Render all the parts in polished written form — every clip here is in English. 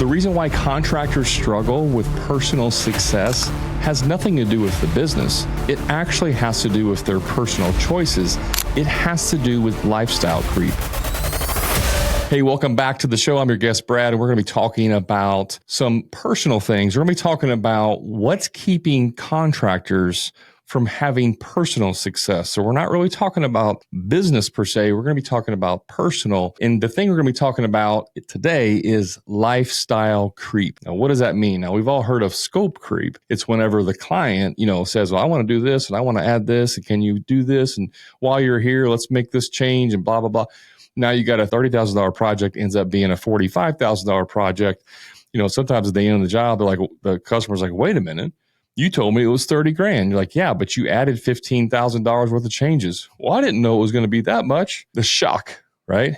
The reason why contractors struggle with personal success has nothing to do with the business. It actually has to do with their personal choices. It has to do with lifestyle creep. Hey, welcome back to the show. I'm your guest, Brad, and we're going to be talking about some personal things. We're going to be talking about what's keeping contractors from having personal success. So we're not really talking about business per se. We're going to be talking about personal. And the thing we're going to be talking about today is lifestyle creep. Now, what does that mean? Now, we've all heard of scope creep. It's whenever the client, says, well, I want to do this and I want to add this. And can you do this? And while you're here, let's make this change and blah, blah, blah. Now you got a $30,000 project ends up being a $45,000 project. Sometimes at the end of the job, the customer's like, wait a minute. You told me it was 30 grand. You're like, yeah, but you added $15,000 worth of changes. Well, I didn't know it was going to be that much. The shock, right?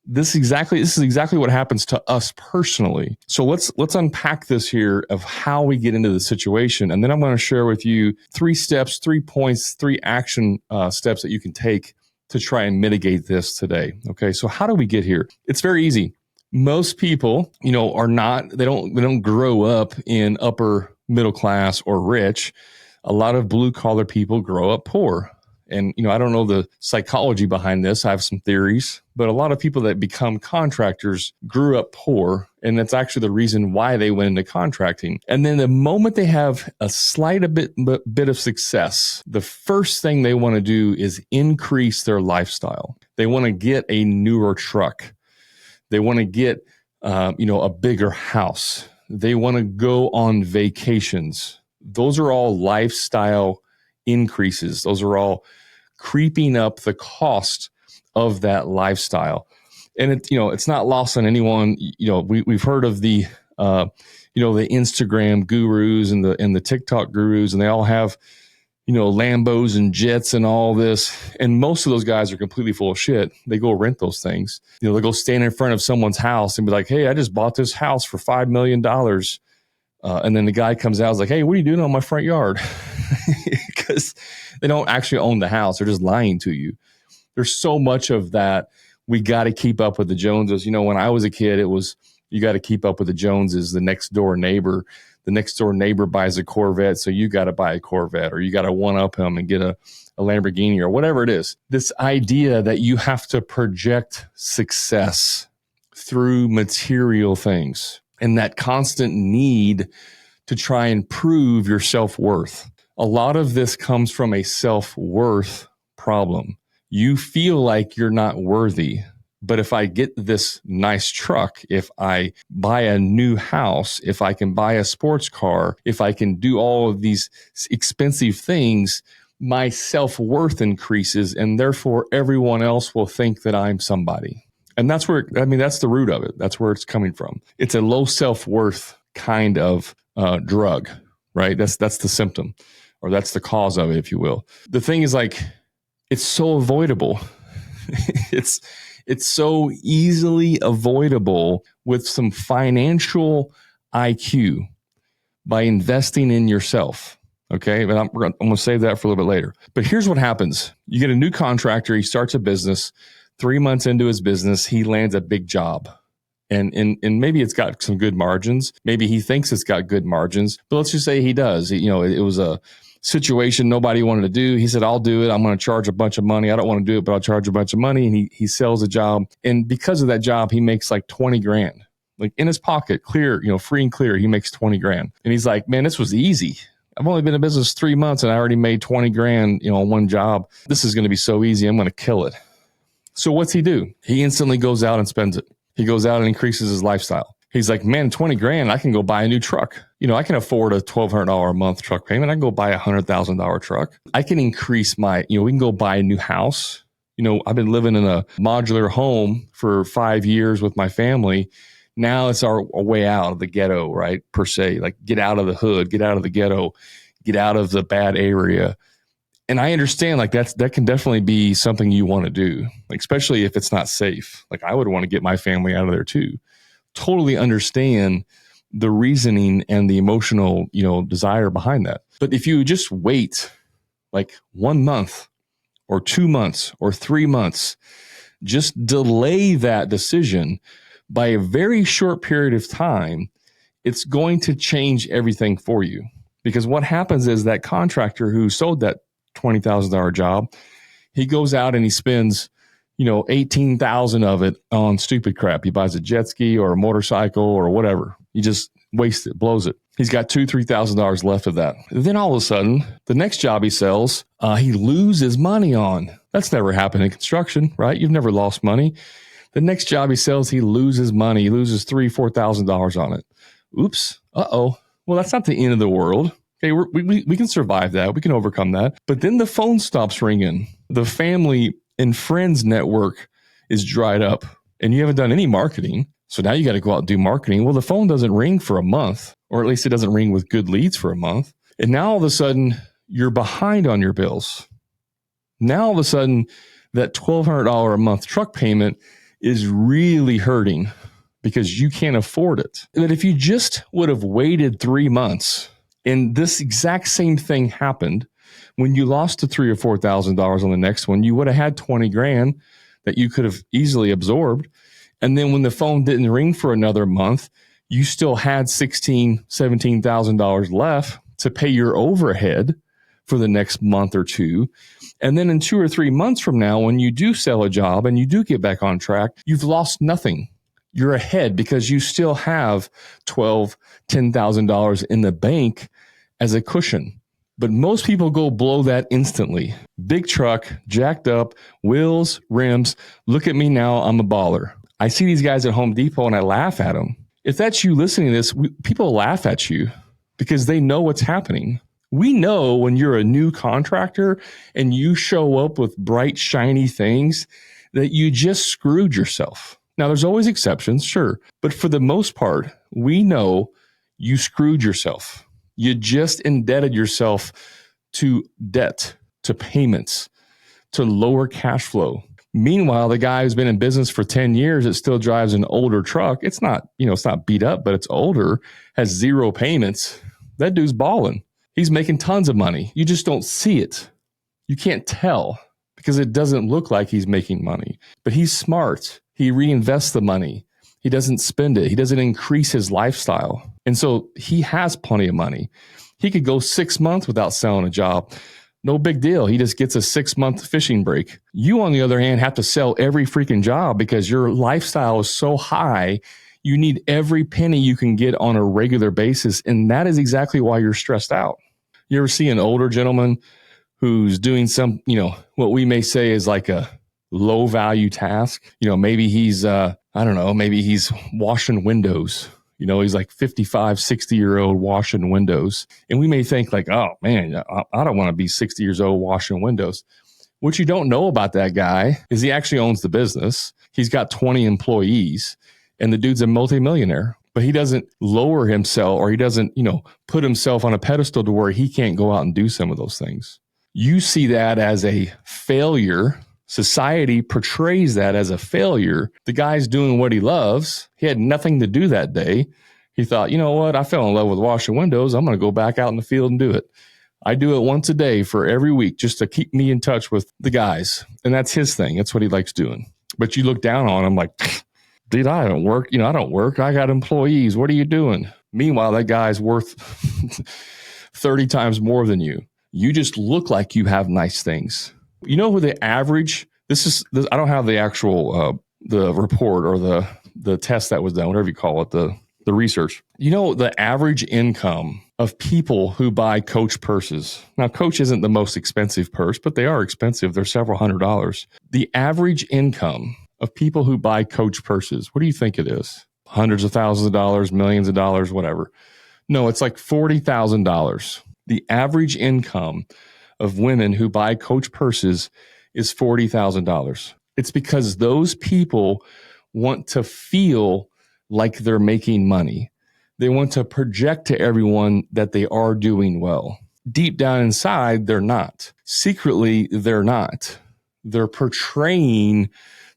This is exactly what happens to us personally. So let's unpack this here of how we get into the situation. And then I'm going to share with you 3 steps, 3 points, 3 action steps that you can take to try and mitigate this today. Okay. So how do we get here? It's very easy. Most people, they don't grow up in upper middle class or rich. A lot of blue collar people grow up poor. And, I don't know the psychology behind this. I have some theories, but a lot of people that become contractors grew up poor. And that's actually the reason why they went into contracting. And then the moment they have a slight bit of success, the first thing they want to do is increase their lifestyle. They want to get a newer truck. They want to get, a bigger house. They want to go on vacations. Those are all lifestyle increases. Those are all creeping up the cost of that lifestyle. And it's not lost on anyone. We've heard of the Instagram gurus and the TikTok gurus, and they all have, Lambos and jets and all this. And most of those guys are completely full of shit. They go rent those things. They'll go stand in front of someone's house and be like, hey, I just bought this house for $5 million. And then the guy comes out and is like, hey, what are you doing on my front yard? Because they don't actually own the house. They're just lying to you. There's so much of that. We got to keep up with the Joneses. When I was a kid, it was, you got to keep up with the Joneses, the next door neighbor. The next door neighbor buys a Corvette, so you got to buy a Corvette, or you got to one-up him and get a Lamborghini or whatever it is. This idea that you have to project success through material things and that constant need to try and prove your self-worth. A lot of this comes from a self-worth problem. You feel like you're not worthy. But if I get this nice truck, if I buy a new house, if I can buy a sports car, if I can do all of these expensive things, my self-worth increases, and therefore everyone else will think that I'm somebody. And that's that's the root of it. That's where it's coming from. It's a low self-worth kind of drug, right? That's the symptom, or that's the cause of it, if you will. The thing is, it's so avoidable. It's so easily avoidable with some financial IQ by investing in yourself. Okay. But I'm going to save that for a little bit later. But here's what happens. You get a new contractor. He starts a business. 3 months into his business, he lands a big job. And maybe it's got some good margins. Maybe he thinks it's got good margins, but let's just say he does. It was a situation nobody wanted to do. He said, I'll do it. I'm going to charge a bunch of money. I don't want to do it, but I'll charge a bunch of money. And he sells a job. And because of that job, he makes like 20 grand, like in his pocket, clear, free and clear. He makes 20 grand. And he's like, man, this was easy. I've only been in business 3 months and I already made 20 grand, on one job. This is going to be so easy. I'm going to kill it. So what's he do? He instantly goes out and spends it. He goes out and increases his lifestyle. He's like, man, 20 grand, I can go buy a new truck. I can afford a $1,200 a month truck payment. I can go buy a $100,000 truck. I can increase we can go buy a new house. I've been living in a modular home for 5 years with my family. Now it's our way out of the ghetto, right? Per se, like get out of the hood, get out of the ghetto, get out of the bad area. And I understand that can definitely be something you want to do, especially if it's not safe. I would want to get my family out of there too. Totally understand the reasoning and the emotional, desire behind that. But if you just wait 1 month or 2 months or 3 months, just delay that decision by a very short period of time, it's going to change everything for you. Because what happens is that contractor who sold that $20,000 job, he goes out and he spends, 18,000 of it on stupid crap. He buys a jet ski or a motorcycle or whatever. He just wastes it, blows it. He's got $2,000, $3,000 left of that. And then all of a sudden, the next job he sells, he loses money on. That's never happened in construction, right? You've never lost money. The next job he sells, he loses money. He loses $3,000, $4,000 on it. Oops. Uh-oh. Well, that's not the end of the world. Okay, we can survive that. We can overcome that. But then the phone stops ringing. The family and friends network is dried up, and you haven't done any marketing. So now you got to go out and do marketing. Well, the phone doesn't ring for a month, or at least it doesn't ring with good leads for a month. And now all of a sudden, you're behind on your bills. Now all of a sudden, that $1,200 a month truck payment is really hurting because you can't afford it. But if you just would have waited 3 months, and this exact same thing happened, when you lost to $3,000 or $4,000 on the next one, you would have had 20 grand that you could have easily absorbed. And then when the phone didn't ring for another month, you still had $16,000, $17,000 left to pay your overhead for the next month or two. And then in 2 or 3 months from now, when you do sell a job and you do get back on track, you've lost nothing. You're ahead because you still have $12,000, $10,000 in the bank as a cushion. But most people go blow that instantly. Big truck, jacked up, wheels, rims. Look at me now, I'm a baller. I see these guys at Home Depot and I laugh at them. If that's you listening to this, people laugh at you because they know what's happening. We know when you're a new contractor and you show up with bright, shiny things that you just screwed yourself. Now, there's always exceptions, sure. But for the most part, we know you screwed yourself. You just indebted yourself to debt, to payments, to lower cash flow. Meanwhile, the guy who's been in business for 10 years, that still drives an older truck. It's not, it's not beat up, but it's older, has zero payments. That dude's balling. He's making tons of money. You just don't see it. You can't tell because it doesn't look like he's making money. But he's smart. He reinvests the money. He doesn't spend it. He doesn't increase his lifestyle. And so he has plenty of money. He could go 6 months without selling a job. No big deal. He just gets a 6-month fishing break. You, on the other hand, have to sell every freaking job because your lifestyle is so high. You need every penny you can get on a regular basis. And that is exactly why you're stressed out. You ever see an older gentleman who's doing some, what we may say is like a low value task? Maybe he's, maybe he's washing windows. He's like 55, 60-year-old washing windows. And we may think like, oh man, I don't want to be 60 years old washing windows. What you don't know about that guy is he actually owns the business. He's got 20 employees and the dude's a multimillionaire, but he doesn't lower himself or he doesn't, put himself on a pedestal to where he can't go out and do some of those things. You see that as a failure. Society portrays that as a failure. The guy's doing what he loves. He had nothing to do that day. He thought, you know what? I fell in love with washing windows. I'm going to go back out in the field and do it. I do it once a day for every week just to keep me in touch with the guys. And that's his thing. That's what he likes doing. But you look down on him like, dude, I don't work. I don't work. I got employees. What are you doing? Meanwhile, that guy's worth 30 times more than you. You just look like you have nice things. You know who the average, I don't have the actual, the report or the test that was done, whatever you call it, the research. The average income of people who buy Coach purses. Now, Coach isn't the most expensive purse, but they are expensive. They're several $100s. The average income of people who buy Coach purses, what do you think it is? Hundreds of thousands of dollars, millions of dollars, whatever. No, it's like $40,000. The average income of women who buy Coach purses is $40,000. It's because those people want to feel like they're making money. They want to project to everyone that they are doing well. Deep down inside, they're not. Secretly, they're not. They're portraying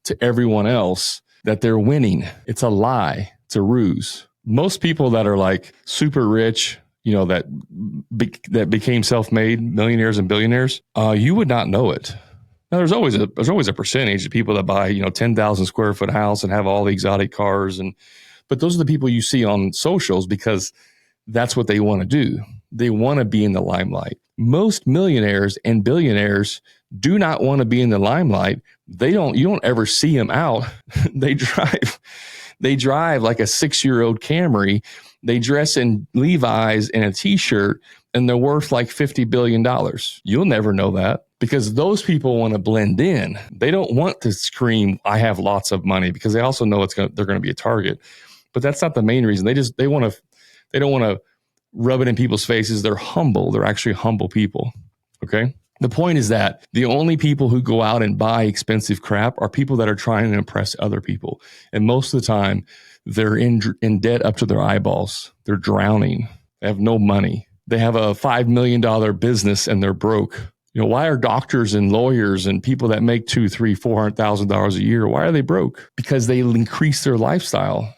to everyone else that they're winning. It's a lie. It's a ruse. Most people that are like super rich, that became self-made millionaires and billionaires, you would not know it. Now there's always a percentage of people that buy, 10,000 square foot house and have all the exotic cars, but those are the people you see on socials because that's what they want to do. They want to be in the limelight. Most millionaires and billionaires do not want to be in the limelight. You don't ever see them out. They drive like a 6-year-old Camry. They dress in Levi's and a t-shirt, and they're worth like $50 billion. You'll never know that because those people want to blend in. They don't want to scream, I have lots of money, because they also know they're going to be a target. But that's not the main reason. They don't want to rub it in people's faces. They're humble. They're actually humble people. Okay. The point is that the only people who go out and buy expensive crap are people that are trying to impress other people. And most of the time they're in debt up to their eyeballs. They're drowning. They have no money. They have a $5 million business and they're broke. Why are doctors and lawyers and people that make $200,000, $300,000, $400,000 a year, why are they broke? Because they increase their lifestyle.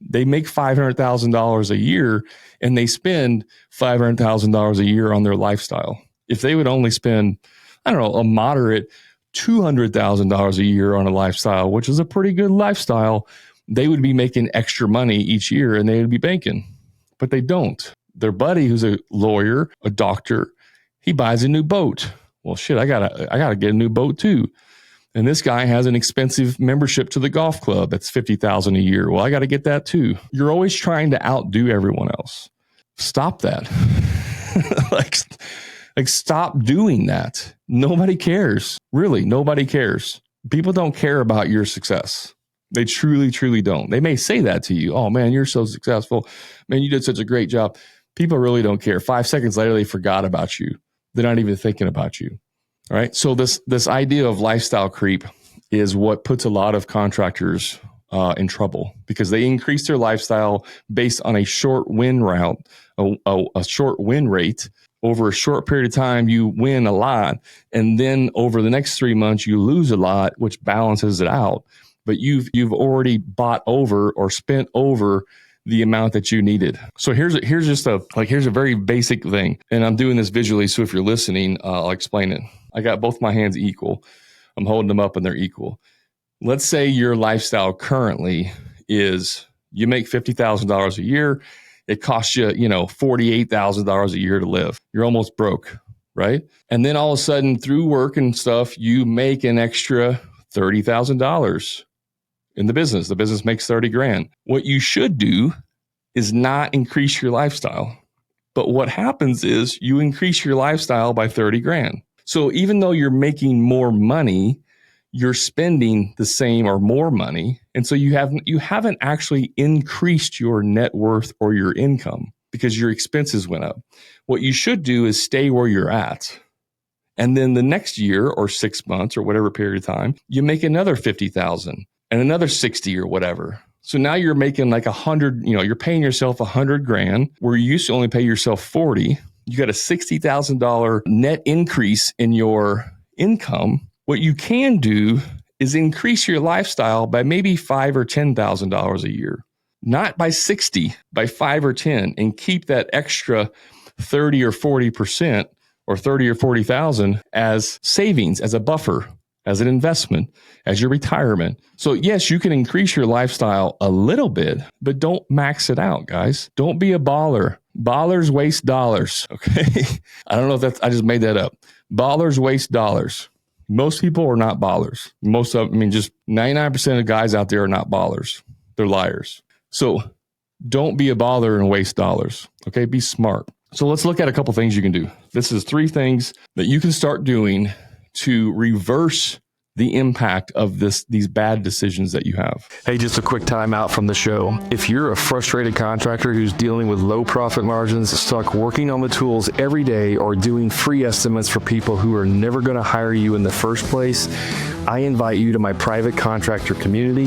They make $500,000 a year and they spend $500,000 a year on their lifestyle. If they would only spend, a moderate $200,000 a year on a lifestyle, which is a pretty good lifestyle, they would be making extra money each year and they would be banking. But they don't. Their buddy, who's a lawyer, a doctor, he buys a new boat. Well, shit, I gotta get a new boat too. And this guy has an expensive membership to the golf club that's $50,000 a year. Well, I got to get that too. You're always trying to outdo everyone else. Stop that. like stop doing that. Nobody cares. Really, nobody cares. People don't care about your success. They truly, truly don't. They may say that to you. Oh man, you're so successful. Man, you did such a great job. People really don't care. 5 seconds later, they forgot about you. They're not even thinking about you. All right. So this idea of lifestyle creep is what puts a lot of contractors in trouble because they increase their lifestyle based on a short win route, a short win rate. Over a short period of time, you win a lot. And then over the next 3 months, you lose a lot, which balances it out. But you've already bought over or spent over the amount that you needed. So here's a very basic thing. And I'm doing this visually. So if you're listening, I'll explain it. I got both my hands equal. I'm holding them up and they're equal. Let's say your lifestyle currently is you make $50,000 a year. It costs you, $48,000 a year to live. You're almost broke, right? And then all of a sudden through work and stuff, you make an extra $30,000 in the business. The business makes 30 grand. What you should do is not increase your lifestyle. But what happens is you increase your lifestyle by 30 grand. So even though you're making more money, you're spending the same or more money. And so you haven't actually increased your net worth or your income because your expenses went up. What you should do is stay where you're at. And then the next year or 6 months or whatever period of time, you make another 50,000 and another 60 or whatever. So now you're making like 100, you're paying yourself 100 grand where you used to only pay yourself 40. You got a $60,000 net increase in your income. What you can do is increase your lifestyle by maybe $5,000 or $10,000 a year, not by 60, by 5 or 10, and keep that extra 30 or 40% or 30 or 40,000 as savings, as a buffer, as an investment, as your retirement. So yes, you can increase your lifestyle a little bit, but don't max it out, guys. Don't be a baller. Ballers waste dollars. Okay. I don't know if I just made that up. Ballers waste dollars. Most people are not ballers. Just 99% of guys out there are not ballers. They're liars. So don't be a baller and waste dollars. Okay. Be smart. So let's look at a couple things you can do. This is 3 things that you can start doing to reverse the impact of these bad decisions that you have. Hey, just a quick time out from the show. If you're a frustrated contractor who's dealing with low profit margins, stuck working on the tools every day, or doing free estimates for people who are never going to hire you in the first place, I invite you to my private contractor community,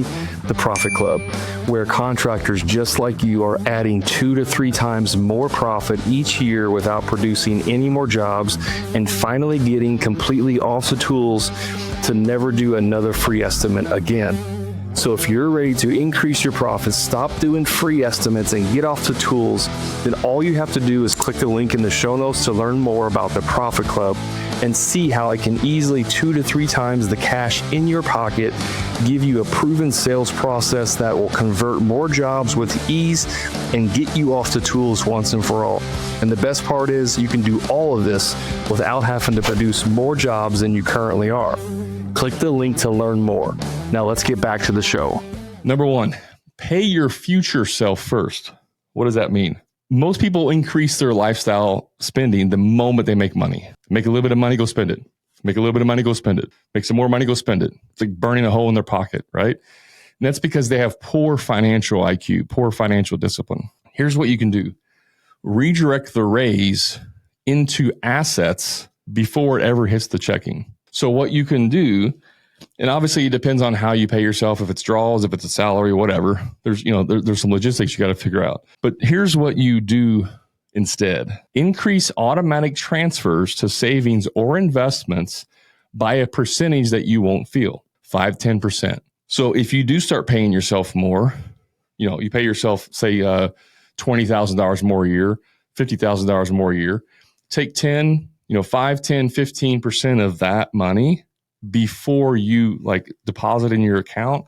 the Profit Club, where contractors just like you are adding 2 to 3 times more profit each year without producing any more jobs and finally getting completely off the tools to never do another free estimate again. So if you're ready to increase your profits, stop doing free estimates and get off the tools, then all you have to do is click the link in the show notes to learn more about the Profit Club and see how it can easily 2 to 3 times the cash in your pocket, give you a proven sales process that will convert more jobs with ease and get you off the tools once and for all. And the best part is you can do all of this without having to produce more jobs than you currently are. Click the link to learn more. Now let's get back to the show. Number 1, pay your future self first. What does that mean? Most people increase their lifestyle spending the moment they make money. Make a little bit of money, go spend it. Make a little bit of money, go spend it. Make some more money, go spend it. It's like burning a hole in their pocket, right? And that's because they have poor financial IQ, poor financial discipline. Here's what you can do. Redirect the raise into assets before it ever hits the checking. So what you can do, and obviously it depends on how you pay yourself, if it's draws, if it's a salary, whatever. There's some logistics you got to figure out. But here's what you do instead. Increase automatic transfers to savings or investments by a percentage that you won't feel, 5, 10%. So if you do start paying yourself more, you pay yourself, say, $20,000 more a year, $50,000 more a year, take 5, 10, 15% of that money before you deposit in your account.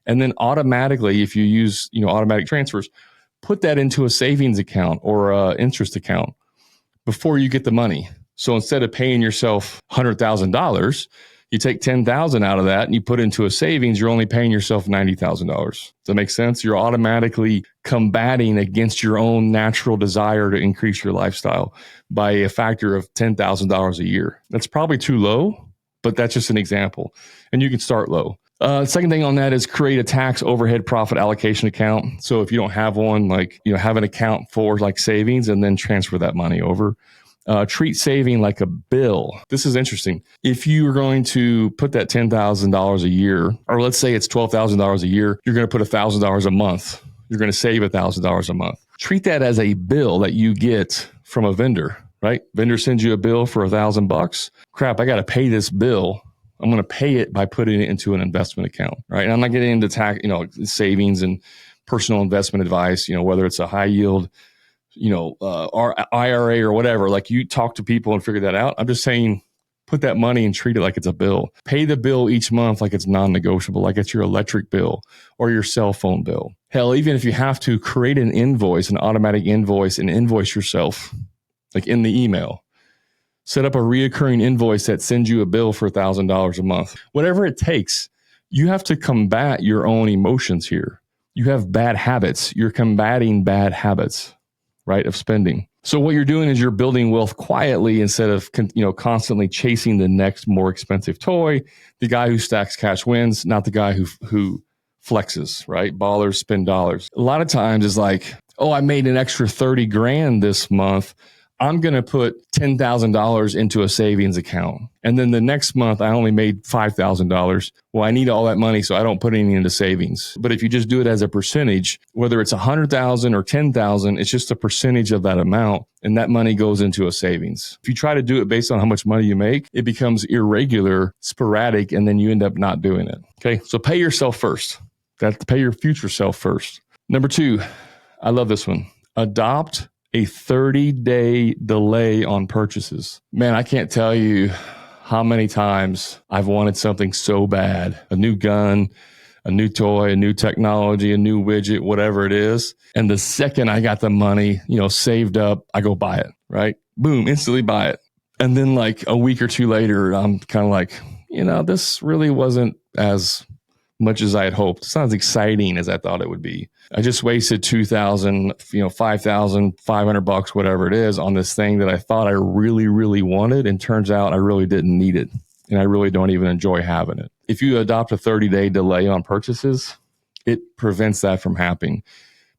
And then automatically, if you use, automatic transfers, put that into a savings account or an interest account before you get the money. So instead of paying yourself $100,000, you take $10,000 out of that and you put into a savings, you're only paying yourself $90,000. Does that make sense? You're automatically combating against your own natural desire to increase your lifestyle by a factor of $10,000 a year. That's probably too low, but that's just an example. And you can start low. Second thing on that is create a tax overhead profit allocation account. So if you don't have one, have an account for savings and then transfer that money over. Treat saving like a bill. This is interesting. If you are going to put that $10,000 a year, or let's say it's $12,000 a year, you're going to put $1,000 a month. You're going to save $1,000 a month. Treat that as a bill that you get from a vendor, right? Vendor sends you a bill for $1,000. Crap, I got to pay this bill. I'm going to pay it by putting it into an investment account, right? And I'm not getting into tax, savings and personal investment advice, whether it's a high yield, or IRA or whatever. You talk to people and figure that out. I'm just saying, put that money and treat it like it's a bill. Pay the bill each month like it's non-negotiable, like it's your electric bill or your cell phone bill. Hell, even if you have to, create an invoice, an automatic invoice, and invoice yourself, in the email. Set up a reoccurring invoice that sends you a bill for $1,000 a month. Whatever it takes, you have to combat your own emotions here. You have bad habits. You're combating bad habits, right, of spending. So what you're doing is you're building wealth quietly instead of constantly chasing the next more expensive toy. The guy who stacks cash wins, not the guy who flexes, right? Ballers spend dollars. A lot of times it's I made an extra 30 grand this month. I'm going to put $10,000 into a savings account. And then the next month, I only made $5,000. Well, I need all that money, so I don't put any into savings. But if you just do it as a percentage, whether it's $100,000 or $10,000, it's just a percentage of that amount. And that money goes into a savings. If you try to do it based on how much money you make, it becomes irregular, sporadic, and then you end up not doing it. Okay, so pay yourself first. Pay your future self first. Number 2, I love this one. Adopt a 30-day delay on purchases. Man, I can't tell you how many times I've wanted something so bad, a new gun, a new toy, a new technology, a new widget, whatever it is. And the second I got the money, saved up, I go buy it, right? Boom, instantly buy it. And then a week or two later, I'm kind of this really wasn't as much as I had hoped. It's not as exciting as I thought it would be. I just wasted $2,000, $5,500, whatever it is, on this thing that I thought I really, really wanted. And turns out I really didn't need it. And I really don't even enjoy having it. If you adopt a 30-day delay on purchases, it prevents that from happening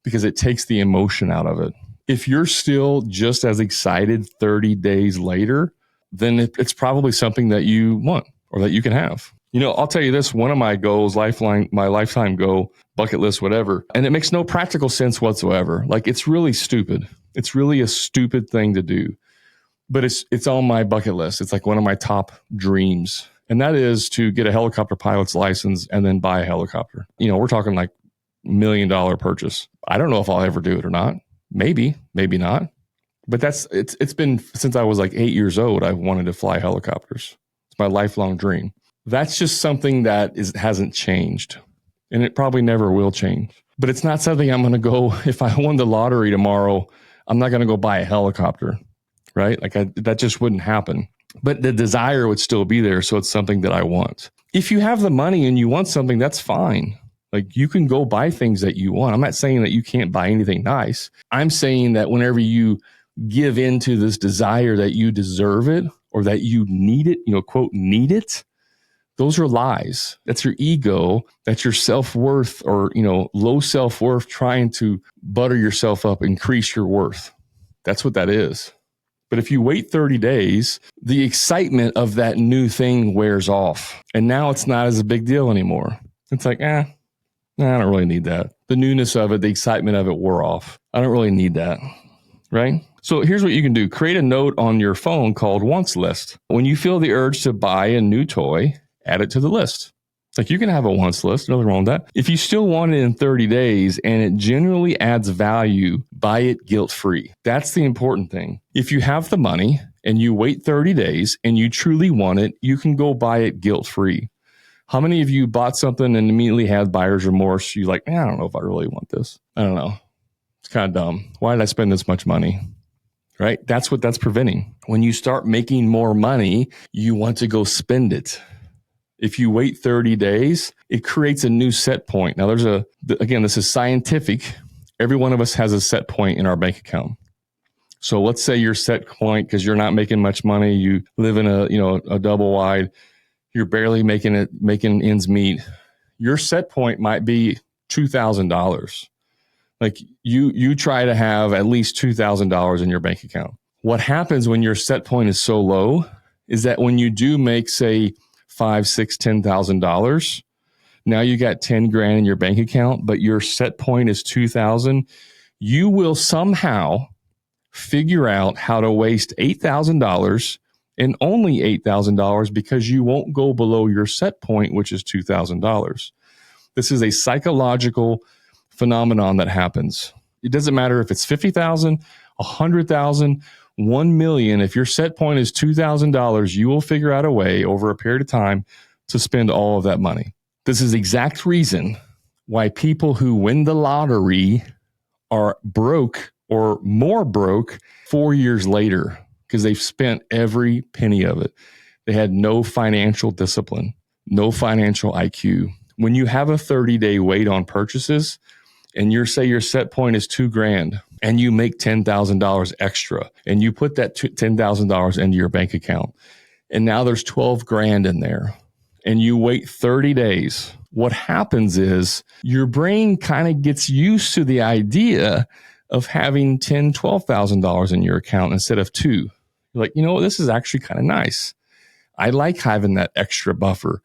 because it takes the emotion out of it. If you're still just as excited 30 days later, then it's probably something that you want or that you can have. I'll tell you this, one of my goals, my lifetime goal, bucket list, whatever, and it makes no practical sense whatsoever. It's really stupid. It's really a stupid thing to do, but it's on my bucket list. It's one of my top dreams. And that is to get a helicopter pilot's license and then buy a helicopter. We're talking $1 million purchase. I don't know if I'll ever do it or not. Maybe, maybe not. But it's been since I was like 8 years old, I've wanted to fly helicopters. It's my lifelong dream. That's just something that hasn't changed, and it probably never will change. But it's not something I'm going to go, if I won the lottery tomorrow, I'm not going to go buy a helicopter, right? Like that just wouldn't happen. But the desire would still be there. So it's something that I want. If you have the money and you want something, that's fine. Like you can go buy things that you want. I'm not saying that you can't buy anything nice. I'm saying that whenever you give into this desire that you deserve it or that you need it, quote, need it, those are lies. That's your ego. That's your self-worth or, low self-worth trying to butter yourself up, increase your worth. That's what that is. But if you wait 30 days, the excitement of that new thing wears off. And now it's not as a big deal anymore. It's like, I don't really need that. The newness of it, the excitement of it wore off. I don't really need that, right? So here's what you can do. Create a note on your phone called wants list. When you feel the urge to buy a new toy, add it to the list. Like you can have a wants list, nothing wrong with that. If you still want it in 30 days and it generally adds value, buy it guilt-free. That's the important thing. If you have the money and you wait 30 days and you truly want it, you can go buy it guilt-free. How many of you bought something and immediately had buyer's remorse? You're like, I don't know if I really want this. I don't know. It's kind of dumb. Why did I spend this much money? Right? That's what that's preventing. When you start making more money, you want to go spend it. If you wait 30 days, it creates a new set point. Now, again, this is scientific. Every one of us has a set point in our bank account. So let's say your set point, because you're not making much money, you live in a double wide, you're barely making ends meet. Your set point might be $2,000. Like you try to have at least $2,000 in your bank account. What happens when your set point is so low is that when you do make, say, $5,000, $6,000, $10,000, now you got 10 grand in your bank account, but your set point is 2,000. You will somehow figure out how to waste $8,000 and only $8,000 because you won't go below your set point, which is $2,000. This is a psychological phenomenon that happens. It doesn't matter if it's 50,000, 100,000, 1 million. If your set point is $2,000, you will figure out a way over a period of time to spend all of that money. This is the exact reason why people who win the lottery are broke or more broke 4 years later because they've spent every penny of it. They had no financial discipline, no financial IQ. When you have a 30-day wait on purchases and say your set point is $2,000 and you make $10,000 extra and you put that $10,000 into your bank account and now there's $12,000 in there and you wait 30 days, what happens is your brain kind of gets used to the idea of having $10,000, $12,000 in your account instead of $2,000. You're like, this is actually kind of nice. I like having that extra buffer.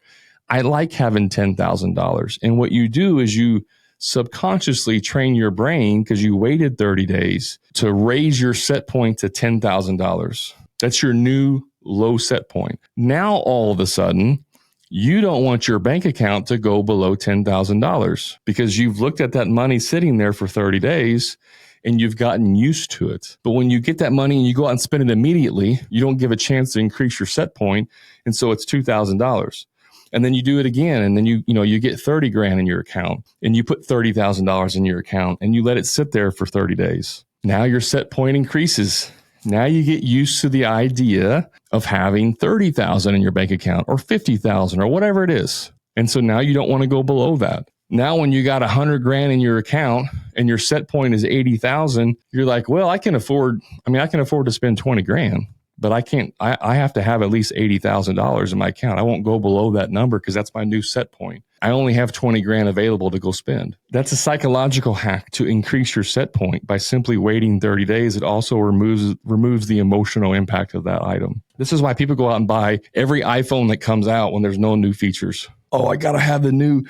I like having $10,000. And what you do is you subconsciously train your brain because you waited 30 days to raise your set point to $10,000. That's your new low set point. Now, all of a sudden, you don't want your bank account to go below $10,000 because you've looked at that money sitting there for 30 days and you've gotten used to it. But when you get that money and you go out and spend it immediately, you don't give a chance to increase your set point. And so it's $2,000. And then you do it again. And then you get 30 grand in your account and you put $30,000 in your account and you let it sit there for 30 days. Now your set point increases. Now you get used to the idea of having 30,000 in your bank account or 50,000 or whatever it is. And so now you don't want to go below that. Now, when you got 100 grand in your account and your set point is 80,000, you're like, well, I can afford to spend 20 grand, but I have to have at least $80,000 in my account. I won't go below that number because that's my new set point. I only have 20 grand available to go spend. That's a psychological hack to increase your set point by simply waiting 30 days. It also removes the emotional impact of that item. This is why people go out and buy every iPhone that comes out when there's no new features. Oh, I got to have the new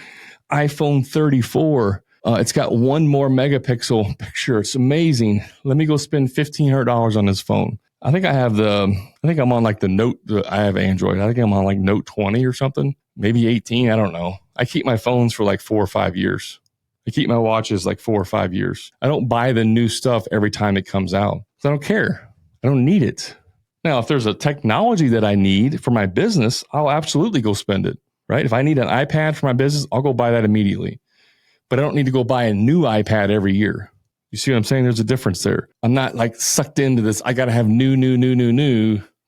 iPhone 34. It's got one more megapixel picture. It's amazing. Let me go spend $1,500 on this phone. I think I'm on like the Note. I have Android. I think I'm on like Note 20 or something, maybe 18. I don't know. I keep my phones for like 4 or 5 years. I keep my watches like 4 or 5 years. I don't buy the new stuff every time it comes out. I don't care. I don't need it. Now, if there's a technology that I need for my business, I'll absolutely go spend it, right? If I need an iPad for my business, I'll go buy that immediately. But I don't need to go buy a new iPad every year. You see what I'm saying? There's a difference there. I'm not like sucked into this. I got to have new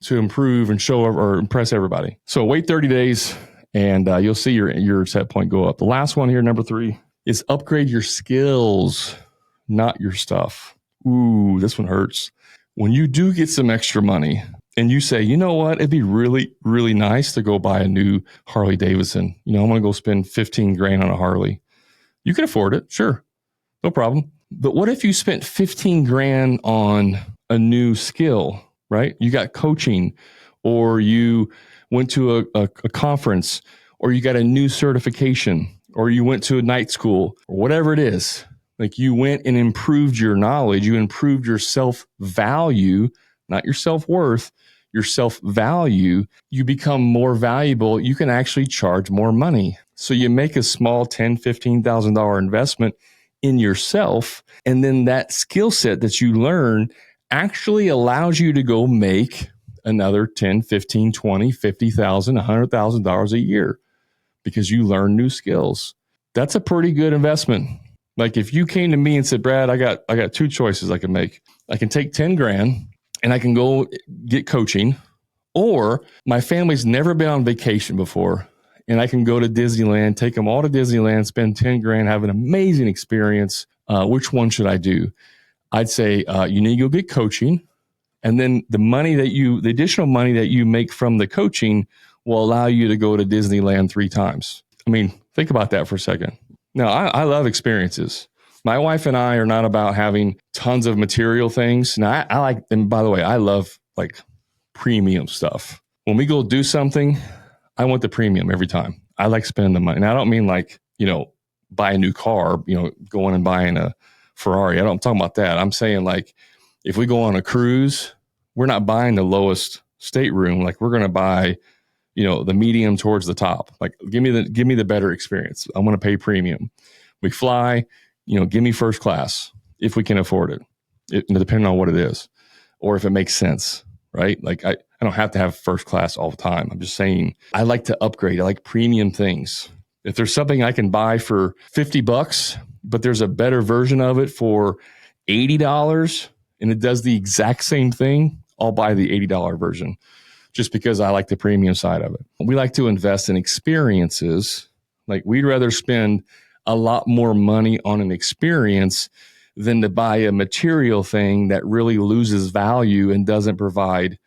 to improve and show or impress everybody. So wait 30 days and you'll see your set point go up. The last one here, number 3, is upgrade your skills, not your stuff. Ooh, this one hurts. When you do get some extra money and you say, you know what, it'd be really, really nice to go buy a new Harley Davidson. You know, I'm going to go spend 15 grand on a Harley. You can afford it. Sure. No problem. But what if you spent 15 grand on a new skill, right? You got coaching, or you went to a conference, or you got a new certification, or you went to a night school, or whatever it is. Like you went and improved your knowledge, you improved your self-value, not your self-worth, your self-value. You become more valuable. You can actually charge more money. So you make a small $10,000, $15,000 investment in yourself. And then that skill set that you learn actually allows you to go make another $10, $15, $20, $50,000, $100,000 a year because you learn new skills. That's a pretty good investment. Like if you came to me and said, Brad, I got 2 choices I can make. I can take 10 grand and I can go get coaching, or my family's never been on vacation before and I can go to Disneyland, take them all to Disneyland, spend 10 grand, have an amazing experience. Which one should I do? I'd say you need to go get coaching. And then the additional money that you make from the coaching will allow you to go to Disneyland 3 times. I mean, think about that for a second. Now, I love experiences. My wife and I are not about having tons of material things. Now, I like, and by the way, I love like premium stuff. When we go do something, I want the premium every time. I like spending the money. And I don't mean like, buy a new car, going and buying a Ferrari. I'm talking about that. I'm saying like, if we go on a cruise, we're not buying the lowest stateroom. Like we're going to buy, the medium towards the top. Like give me the better experience. I'm going to pay premium. We fly, give me first class if we can afford it, depending on what it is, or if it makes sense, right? Like I don't have to have first class all the time. I'm just saying I like to upgrade. I like premium things. If there's something I can buy for $50, but there's a better version of it for $80 and it does the exact same thing, I'll buy the $80 version just because I like the premium side of it. We like to invest in experiences. Like we'd rather spend a lot more money on an experience than to buy a material thing that really loses value and doesn't provide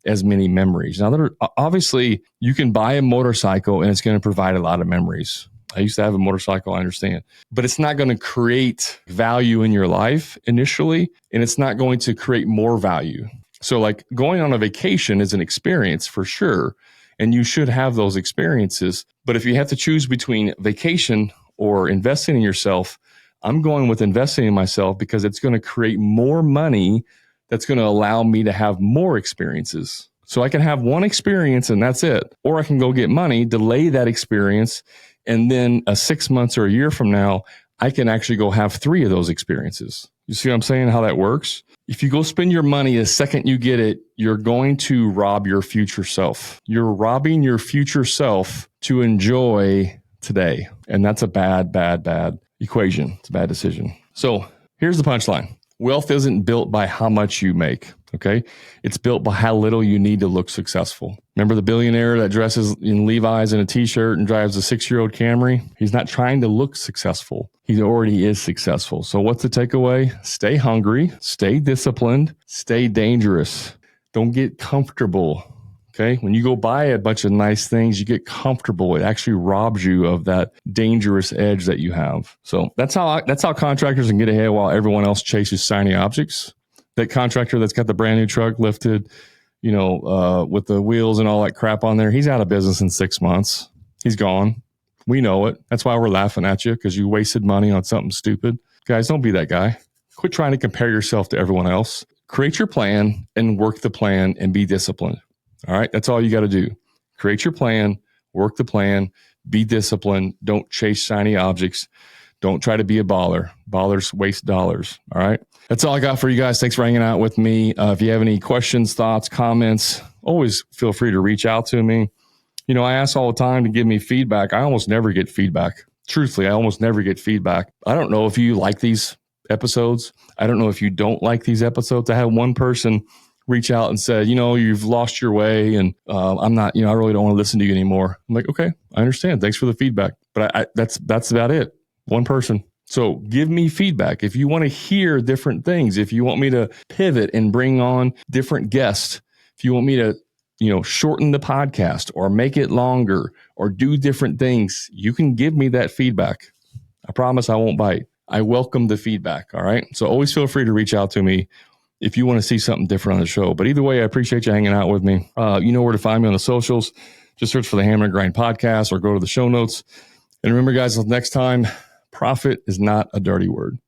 as many memories. Now, obviously, you can buy a motorcycle and it's going to provide a lot of memories. I used to have a motorcycle, I understand. But it's not going to create value in your life initially, and it's not going to create more value. So like going on a vacation is an experience for sure, and you should have those experiences. But if you have to choose between vacation or investing in yourself, I'm going with investing in myself because it's going to create more money that's going to allow me to have more experiences. So I can have one experience and that's it. Or I can go get money, delay that experience, and then 6 months or a year from now, I can actually go have 3 of those experiences. You see what I'm saying, how that works? If you go spend your money the second you get it, you're going to rob your future self. You're robbing your future self to enjoy today. And that's a bad equation. It's a bad decision. So here's the punchline. Wealth isn't built by how much you make, okay? It's built by how little you need to look successful. Remember the billionaire that dresses in Levi's and a t-shirt and drives a 6-year-old Camry? He's not trying to look successful. He already is successful. So what's the takeaway? Stay hungry, stay disciplined, stay dangerous. Don't get comfortable, okay? When you go buy a bunch of nice things, you get comfortable. It actually robs you of that dangerous edge that you have. So that's how contractors can get ahead while everyone else chases shiny objects. That contractor that's got the brand new truck lifted, with the wheels and all that crap on there, he's out of business in 6 months. He's gone. We know it. That's why we're laughing at you, because you wasted money on something stupid. Guys, don't be that guy. Quit trying to compare yourself to everyone else. Create your plan and work the plan and be disciplined. All right. That's all you got to do. Create your plan, work the plan, be disciplined. Don't chase shiny objects. Don't try to be a baller. Ballers waste dollars. All right. That's all I got for you guys. Thanks for hanging out with me. If you have any questions, thoughts, comments, always feel free to reach out to me. You know, I ask all the time to give me feedback. I almost never get feedback. Truthfully, I almost never get feedback. I don't know if you like these episodes. I don't know if you don't like these episodes. I had one person reach out and said, you know, you've lost your way and I'm not, you know, I really don't want to listen to you anymore. I'm like, okay, I understand. Thanks for the feedback. But that's about it. One person. So give me feedback. If you want to hear different things, if you want me to pivot and bring on different guests, if you want me to, you know, shorten the podcast or make it longer or do different things, you can give me that feedback. I promise I won't bite. I welcome the feedback. All right. So always feel free to reach out to me if you want to see something different on the show. But either way, I appreciate you hanging out with me. You know where to find me on the socials. Just search for the Hammer and Grind podcast or go to the show notes. And remember, guys, until next time, profit is not a dirty word.